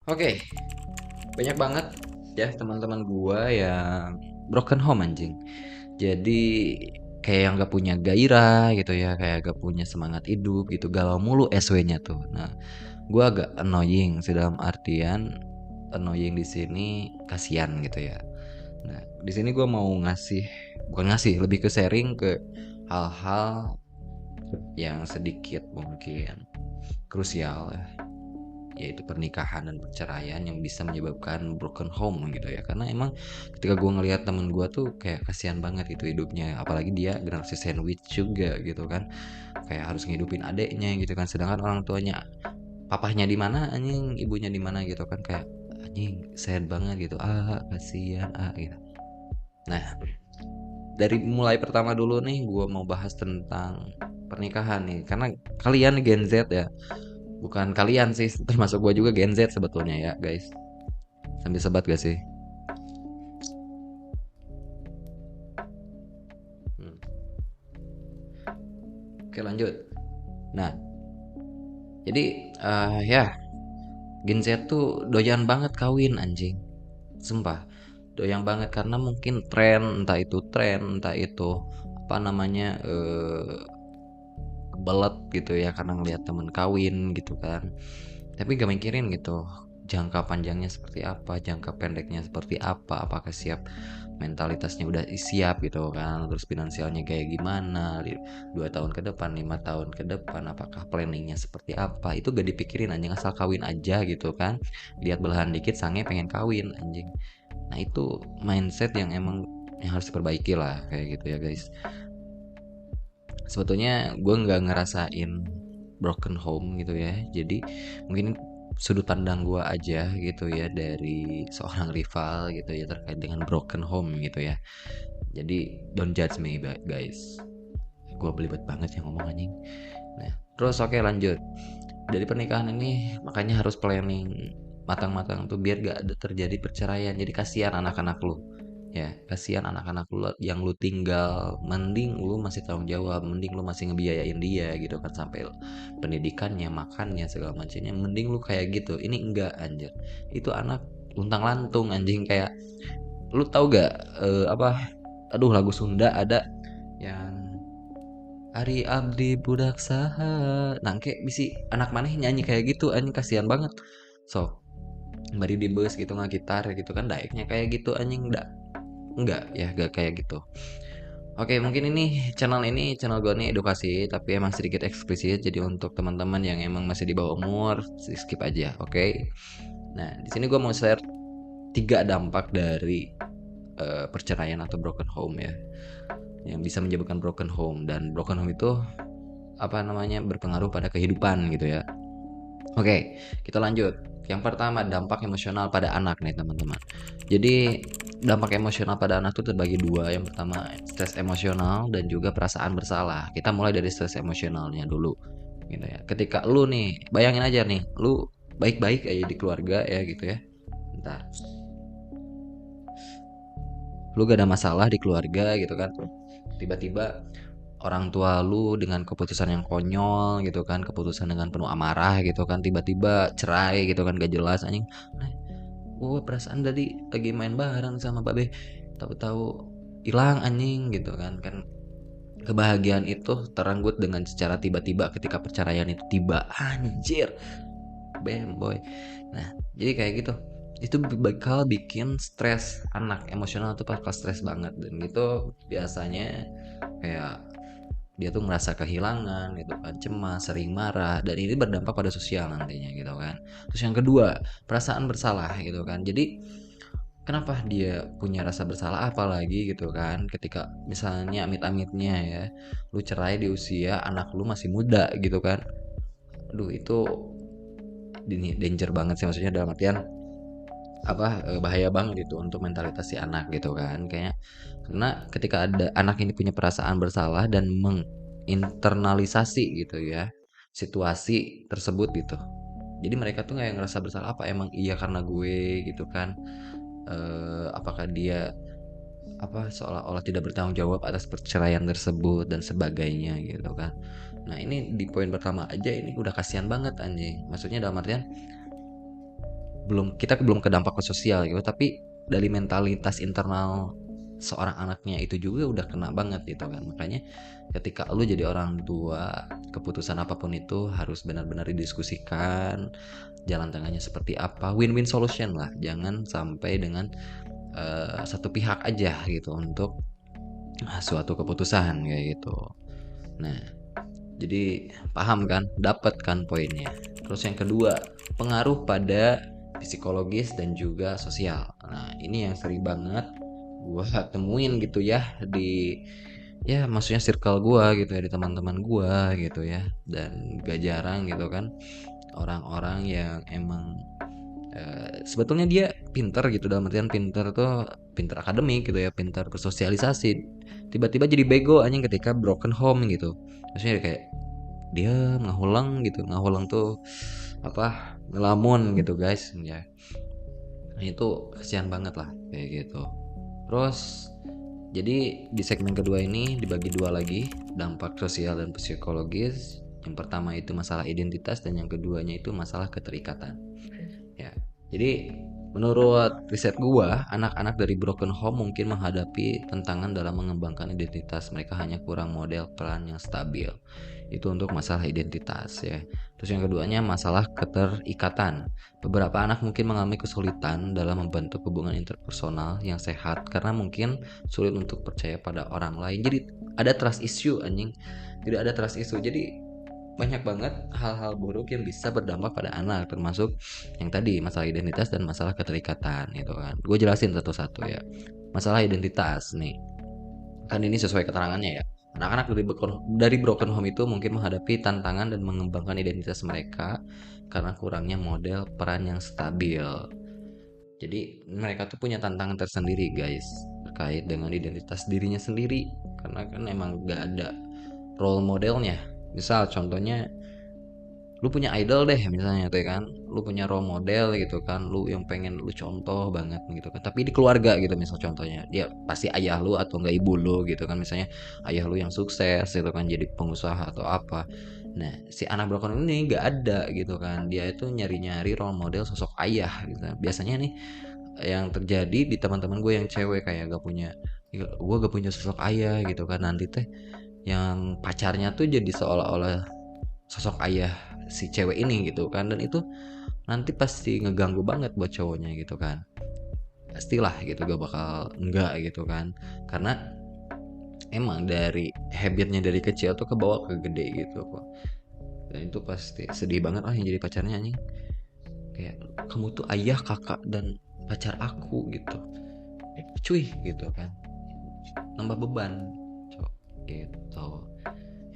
Oke, banyak banget ya teman-teman gua yang broken home anjing. Jadi kayak yang gak punya gairah gitu ya, kayak gak punya semangat hidup gitu, galau mulu SW-nya tuh. Nah, gua agak annoying sih dalam artian annoying di sini kasihan gitu ya. Nah, di sini gua mau ngasih bukan ngasih, lebih ke sharing ke hal-hal yang sedikit mungkin krusial ya, yaitu pernikahan dan perceraian yang bisa menyebabkan broken home gitu ya. Karena emang ketika gue ngelihat temen gue tuh kayak kasihan banget itu hidupnya, apalagi dia generasi sandwich juga gitu kan, kayak harus ngidupin adeknya gitu kan, sedangkan orang tuanya, papahnya di mana anjing, ibunya di mana gitu kan, kayak anjing sad banget gitu, kasihan gitu. Nah, dari mulai pertama dulu nih gue mau bahas tentang pernikahan nih, karena kalian Gen Z ya, bukan kalian sih, termasuk gue juga Gen Z sebetulnya ya guys. Sambil sebat gak sih? Hmm. Oke lanjut. Nah, jadi ya Gen Z tuh doyan banget kawin anjing. Sumpah, doyan banget karena mungkin tren, entah itu apa namanya, kebelet gitu ya karena ngelihat temen kawin gitu kan. Tapi gak mikirin gitu jangka panjangnya seperti apa, jangka pendeknya seperti apa, apakah siap, mentalitasnya udah siap gitu kan, terus finansialnya kayak gimana, 2 tahun ke depan, 5 tahun ke depan, apakah planningnya seperti apa, itu gak dipikirin anjing, asal kawin aja gitu kan, lihat belahan dikit sange pengen kawin anjing. Nah itu mindset yang emang yang harus diperbaiki lah kayak gitu ya guys. Sebetulnya gue nggak ngerasain broken home gitu ya, jadi mungkin sudut pandang gue aja gitu ya dari seorang rival gitu ya terkait dengan broken home gitu ya. Jadi don't judge me guys, gue belibet banget yang ngomong anjing. Nah terus oke lanjut, dari pernikahan ini makanya harus planning matang-matang tuh biar gak ada terjadi perceraian. Jadi kasihan anak-anak lu ya, kasihan anak-anak lu yang lu tinggal, mending lu masih tanggung jawab, mending lu masih ngebiayain dia gitu kan, sampai pendidikannya, makannya, segala macamnya, mending lu kayak gitu. Ini enggak anjir, itu anak luntang lantung anjing. Kayak lu tahu gak, apa, aduh lagu Sunda ada yang Ari Abdi Budak Saha, nangke bisi anak maneh nyanyi kayak gitu anjing, kasihan banget. So bari di bus gitu nggak gitar gitu kan, daeknya kayak gitu anjing. Enggak ya, enggak kayak gitu. Oke, mungkin ini channel gue nih edukasi, tapi emang sedikit eksplisit. Jadi untuk teman-teman yang emang masih di bawah umur, skip aja, oke? Nah, di sini gue mau share 3 dampak dari perceraian atau broken home ya, yang bisa menyebabkan broken home. Dan broken home itu apa namanya, berpengaruh pada kehidupan gitu ya. Oke, kita lanjut. Yang pertama, dampak emosional pada anak nih teman-teman. Jadi dampak emosional pada anak itu terbagi dua. Yang pertama stres emosional dan juga perasaan bersalah. Kita mulai dari stres emosionalnya dulu gitu ya. Ketika lu nih, bayangin aja nih, lu baik-baik aja di keluarga ya gitu ya. Bentar. Lu gak ada masalah di keluarga gitu kan. Tiba-tiba orang tua lu dengan keputusan yang konyol gitu kan, keputusan dengan penuh amarah gitu kan, tiba-tiba cerai gitu kan, gak jelas anjing. Nah, gue perasaan tadi lagi main bareng sama babe, tahu-tahu hilang anjing gitu kan. Kebahagiaan itu terenggut dengan secara tiba-tiba ketika perceraian itu tiba, anjir, bam boy. Nah jadi kayak gitu, itu bakal bikin stres anak, emosional tuh bakal stres banget. Dan gitu biasanya kayak dia tuh merasa kehilangan gitu kan, cemas, sering marah, dan ini berdampak pada sosial nantinya gitu kan. Terus yang kedua, perasaan bersalah gitu kan. Jadi kenapa dia punya rasa bersalah, apalagi gitu kan ketika misalnya amit-amitnya ya lu cerai di usia anak lu masih muda gitu kan. Aduh itu ini danger banget sih, maksudnya dalam artian apa, bahaya banget gitu untuk mentalitas si anak gitu kan kayaknya. Karena ketika ada anak ini punya perasaan bersalah dan menginternalisasi gitu ya situasi tersebut gitu, jadi mereka tuh kayak ngerasa bersalah, apa emang iya karena gue gitu kan. Apakah dia apa seolah-olah tidak bertanggung jawab atas perceraian tersebut dan sebagainya gitu kan. Nah ini di poin pertama aja ini udah kasihan banget anjing, maksudnya dalam artian kita belum ke dampak ke sosial gitu, tapi dari mentalitas internal seorang anaknya itu juga udah kena banget gitu kan. Makanya ketika lu jadi orang tua, keputusan apapun itu harus benar-benar didiskusikan, jalan tengahnya seperti apa, win-win solution lah, jangan sampai dengan satu pihak aja gitu untuk suatu keputusan kayak gitu. Nah, jadi paham kan, dapat kan poinnya. Terus yang kedua, pengaruh pada psikologis dan juga sosial. Nah, ini yang sering banget gua temuin gitu ya di, ya maksudnya circle gua gitu ya, di teman-teman gua gitu ya. Dan gak jarang gitu kan orang-orang yang emang sebetulnya dia pinter gitu, dalam artian pinter tuh pinter akademik gitu ya, pinter bersosialisasi, tiba-tiba jadi bego anjing ketika broken home gitu. Maksudnya kayak dia ngahulang gitu, ngahulang tuh apa, ngelamun gitu guys ya. Nah, itu kasihan banget lah kayak gitu. Terus jadi di segmen kedua ini dibagi dua lagi, dampak sosial dan psikologis. Yang pertama itu masalah identitas dan yang keduanya itu masalah keterikatan. Ya. Jadi menurut riset gua, anak-anak dari broken home mungkin menghadapi tantangan dalam mengembangkan identitas. Mereka hanya kurang model peran yang stabil. Itu untuk masalah identitas ya. Terus yang keduanya masalah keterikatan. Beberapa anak mungkin mengalami kesulitan dalam membentuk hubungan interpersonal yang sehat karena mungkin sulit untuk percaya pada orang lain. Jadi ada trust issue anjing. Tidak ada trust issue. Jadi banyak banget hal-hal buruk yang bisa berdampak pada anak, termasuk yang tadi masalah identitas dan masalah keterikatan gitu kan. Gue jelasin satu-satu ya. Masalah identitas nih, kan ini sesuai keterangannya ya. Anak-anak dari broken home itu mungkin menghadapi tantangan dan mengembangkan identitas mereka karena kurangnya model peran yang stabil. Jadi mereka tuh punya tantangan tersendiri guys, terkait dengan identitas dirinya sendiri, karena kan emang gak ada role modelnya. Misal contohnya lu punya idol deh misalnya tuh kan, lu punya role model gitu kan, lu yang pengen lu contoh banget gitu kan, tapi di keluarga gitu, misal contohnya dia pasti ayah lu atau enggak ibu lu gitu kan, misalnya ayah lu yang sukses gitu kan, jadi pengusaha atau apa. Nah si anak broken ini nggak ada gitu kan, dia itu nyari-nyari role model sosok ayah gitu kan. Biasanya nih yang terjadi di teman-teman gue yang cewek kayak gue gak punya sosok ayah gitu kan, nanti teh yang pacarnya tuh jadi seolah-olah sosok ayah si cewek ini gitu kan, dan itu nanti pasti ngeganggu banget buat cowoknya gitu kan, pastilah gitu gak bakal enggak gitu kan, karena emang dari habitnya dari kecil tuh kebawa ke gede gitu kok. Dan itu pasti sedih banget yang jadi pacarnya nih, kayak kamu tuh ayah, kakak, dan pacar aku gitu, cuy gitu kan, nambah beban cok gitu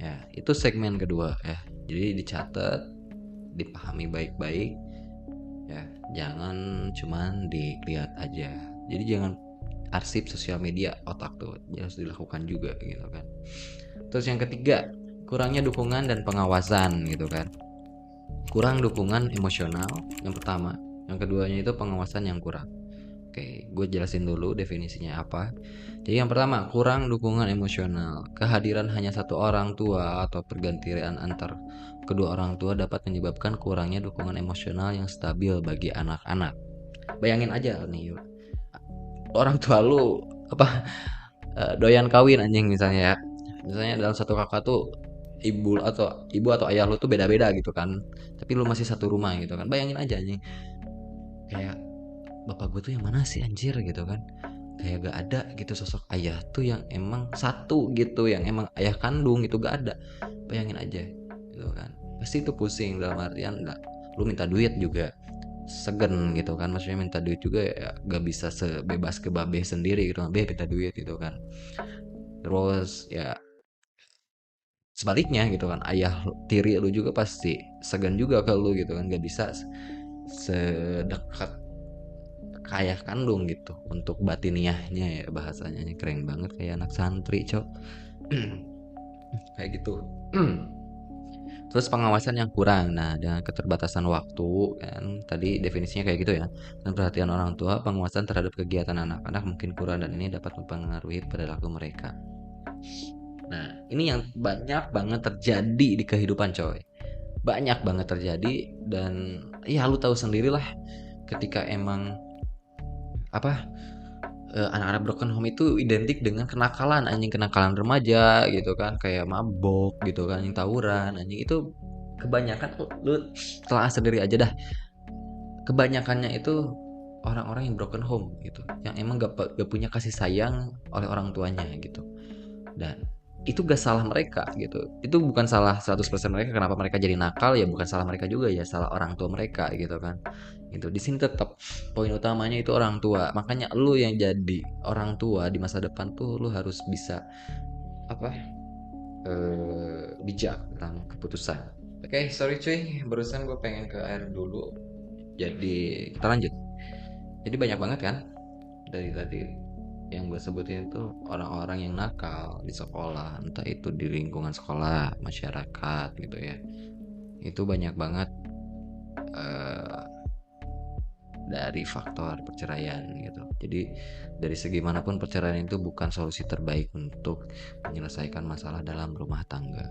ya. Itu segmen kedua ya, jadi dicatat, dipahami baik-baik ya, jangan cuman dilihat aja. Jadi jangan arsip sosial media otak tuh, harus dilakukan juga gitu kan. Terus yang ketiga, kurangnya dukungan dan pengawasan gitu kan. Kurang dukungan emosional yang pertama, yang keduanya itu pengawasan yang kurang. Oke, gue jelasin dulu definisinya apa. Jadi yang pertama, kurang dukungan emosional. Kehadiran hanya satu orang tua atau pergantian antar kedua orang tua dapat menyebabkan kurangnya dukungan emosional yang stabil bagi anak-anak. Bayangin aja nih, orang tua lu apa doyan kawin anjing misalnya ya. Misalnya dalam satu kakak tuh ibu atau ayah lu tuh beda-beda gitu kan. Tapi lu masih satu rumah gitu kan. Bayangin aja anjing. Kayak bapak gue tuh yang mana sih anjir gitu kan, kayak gak ada gitu sosok ayah tuh yang emang satu gitu, yang emang ayah kandung gitu, gak ada. Bayangin aja gitu kan, pasti itu pusing, dalam artian gak, lu minta duit juga segen gitu kan, maksudnya minta duit juga ya gak bisa sebebas ke babe sendiri gitu kan, minta duit gitu kan. Terus ya sebaliknya gitu kan, ayah tiri lu juga pasti segan juga ke lu gitu kan, gak bisa sedekat kayak kandung gitu untuk batiniahnya ya, bahasanya keren banget kayak anak santri cok. Kayak gitu. Terus pengawasan yang kurang, nah dengan keterbatasan waktu kan, tadi definisinya kayak gitu ya, dan perhatian orang tua, pengawasan terhadap kegiatan anak-anak mungkin kurang, dan ini dapat mempengaruhi perilaku mereka. Nah ini yang banyak banget terjadi di kehidupan coy, banyak banget terjadi. Dan ya lu tahu sendiri lah, ketika emang apa anak-anak broken home itu identik dengan kenakalan anjing, kenakalan remaja gitu kan, kayak mabok gitu kan, yang tawuran anjing. Itu kebanyakan lu telah sendiri aja dah, kebanyakannya itu orang-orang yang broken home gitu, yang emang gak punya kasih sayang oleh orang tuanya gitu. Dan itu gak salah mereka gitu, itu bukan salah 100% mereka kenapa mereka jadi nakal, ya bukan salah mereka juga, ya salah orang tua mereka gitu kan. Itu di sini tetap poin utamanya itu orang tua. Makanya lu yang jadi orang tua di masa depan tuh lu harus bisa apa bijak dalam keputusan. Oke, sorry cuy, barusan gue pengen ke air dulu. Jadi kita lanjut. Jadi banyak banget kan dari tadi yang gue sebutin itu orang-orang yang nakal di sekolah, entah itu di lingkungan sekolah, masyarakat gitu ya. Itu banyak banget eh, dari faktor perceraian gitu. Jadi dari segi manapun perceraian itu bukan solusi terbaik untuk menyelesaikan masalah dalam rumah tangga.